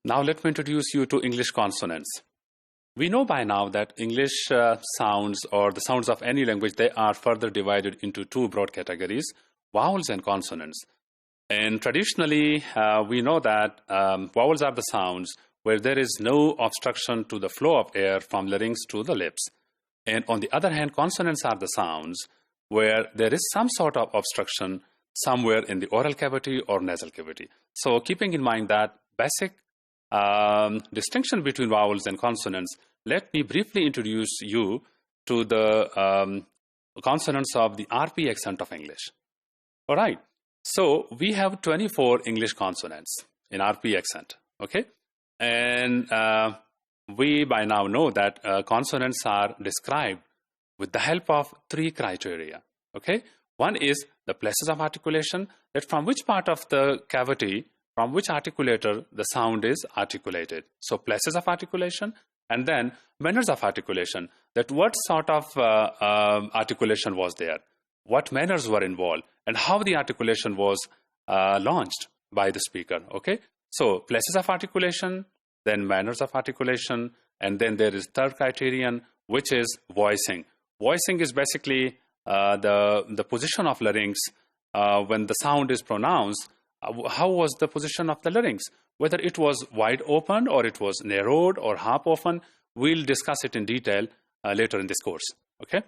Now let me introduce you to English consonants. We know by now that English sounds, or the sounds of any language, they are further divided into two broad categories, vowels and consonants. And traditionally, we know that vowels are the sounds where there is no obstruction to the flow of air from larynx to the lips. And on the other hand, consonants are the sounds where there is some sort of obstruction somewhere in the oral cavity or nasal cavity. So keeping in mind that basic distinction between vowels and consonants, let me briefly introduce you to the consonants of the RP accent of English. All right. So we have 24 English consonants in RP accent. Okay. And we by now know that consonants are described with the help of three criteria. Okay. One is the places of articulation, that from which part of the cavity, from which articulator the sound is articulated. So places of articulation, and then manners of articulation, that what sort of articulation was there, what manners were involved, and how the articulation was launched by the speaker. Okay, so places of articulation, then manners of articulation, and then there is third criterion, which is voicing. Voicing is basically the position of larynx when the sound is pronounced. How was the position of the larynx? Whether it was wide open or it was narrowed or half open, we'll discuss it in detail later in this course. Okay.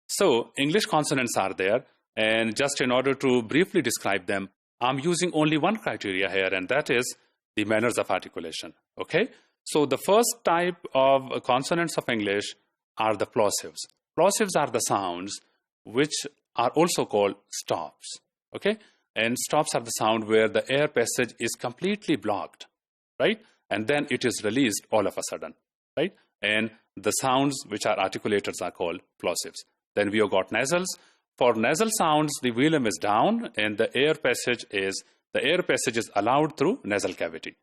So English consonants are there, and just in order to briefly describe them, I'm using only one criteria here, and that is the manners of articulation. Okay. So the first type of consonants of English are the plosives. Plosives are the sounds which are also called stops. Okay. And stops are the sound where the air passage is completely blocked, right? And then it is released all of a sudden, right? And the sounds which are articulators are called plosives. Then we have got nasals. For nasal sounds, the velum is down and the air passage is allowed through nasal cavity,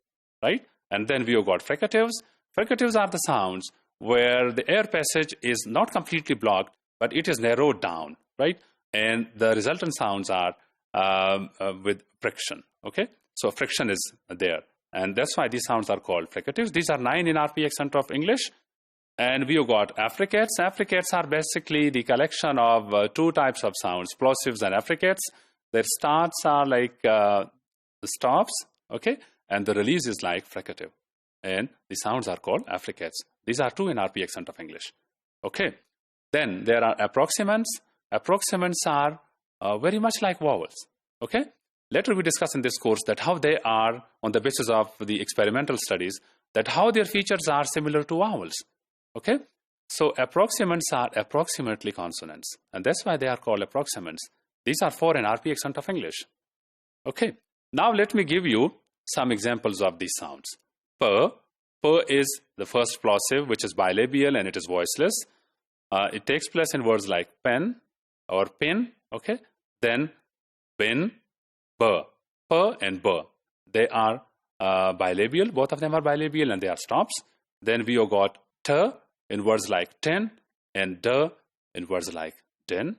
right? And then we have got fricatives. Fricatives are the sounds where the air passage is not completely blocked, but it is narrowed down, right? And the resultant sounds are with friction. Okay, so friction is there, and that's why these sounds are called fricatives. These are 9 in RP accent of English. And we have got affricates. Affricates are basically the collection of two types of sounds, plosives and affricates. Their starts are like the stops, okay, and the release is like fricative, and the sounds are called affricates. These are 2 in RP accent of English. Okay, then there are approximants. Approximants are very much like vowels. Okay, later we discuss in this course that how they are, on the basis of the experimental studies, that how their features are similar to vowels. Okay, so approximants are approximately consonants, and that's why they are called approximants. These are 4 in RP accent of English. Okay, now let me give you some examples of these sounds. Per is the first plosive, which is bilabial and it is voiceless. It takes place in words like pen or pin. Okay, then bin, per and bur. They are bilabial. Both of them are bilabial and they are stops. Then we have got t in words like ten and d in words like den.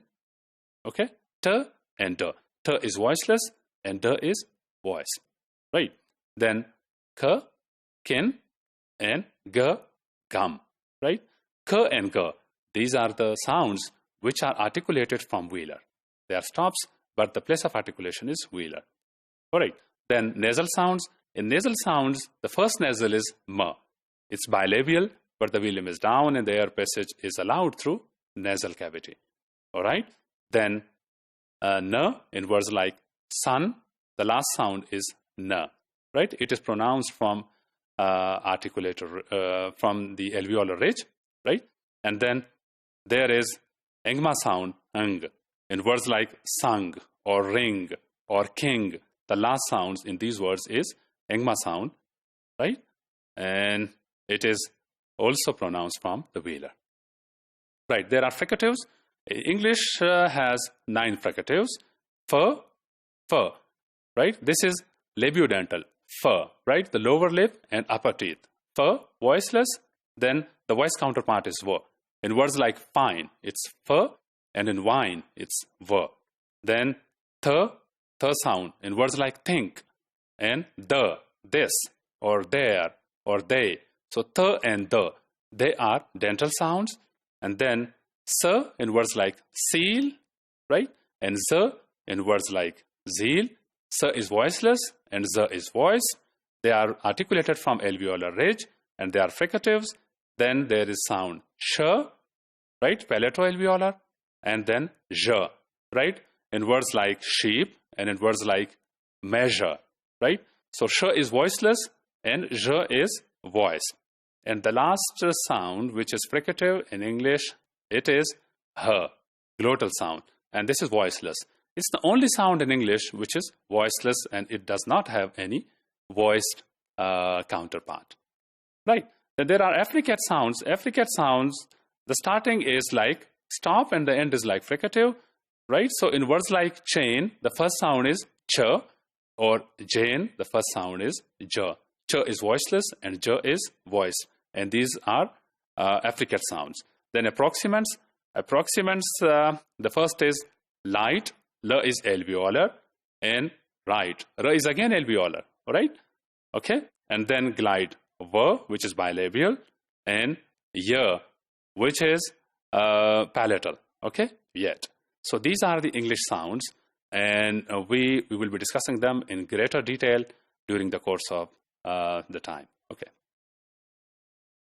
Okay, t and d. T is voiceless and d is voice. Right. Then k, kin, and g, gum. Right. K and g. These are the sounds which are articulated from velar. They are stops, but the place of articulation is velar. All right. Then nasal sounds. In nasal sounds, the first nasal is m. It's bilabial, but the velum is down and the air passage is allowed through nasal cavity. All right. Then n in words like sun, the last sound is n. Right. It is pronounced from articulator from the alveolar ridge. Right. And then there is engma sound, ng. In words like sung or ring or king, the last sounds in these words is engma sound, right? And it is also pronounced from the velar. Right, there are fricatives. English has 9 fricatives. Fur, right? This is labiodental, fur, right? The lower lip and upper teeth. Fur, voiceless, then the voice counterpart is v. In words like fine, it's fur, and in wine, it's v. Then th sound in words like think, and the, this, or there, or they. So th and the, they are dental sounds. And then s in words like seal, right? And z in words like zeal. S is voiceless and z is voice. They are articulated from alveolar ridge and they are fricatives. Then there is sound sh, right? Palato-alveolar. And then j, right? In words like sheep and in words like measure, right? So sh is voiceless and j is voice. And the last sound, which is fricative in English, it is h, glottal sound. And this is voiceless. It's the only sound in English which is voiceless and it does not have any voiced counterpart. Right. Then there are affricate sounds. Affricate sounds, the starting is like stop and the end is like fricative. Right. So in words like chain, the first sound is ch, or Jane, the first sound is j. Ch is voiceless and j is voice. And these are affricate sounds. Then approximants. Approximants, the first is light, l is alveolar, and right. R is again alveolar, all right? Okay? And then glide, v, which is bilabial, and y, which is palatal, okay? Yet. So these are the English sounds, and we will be discussing them in greater detail during the course of the time.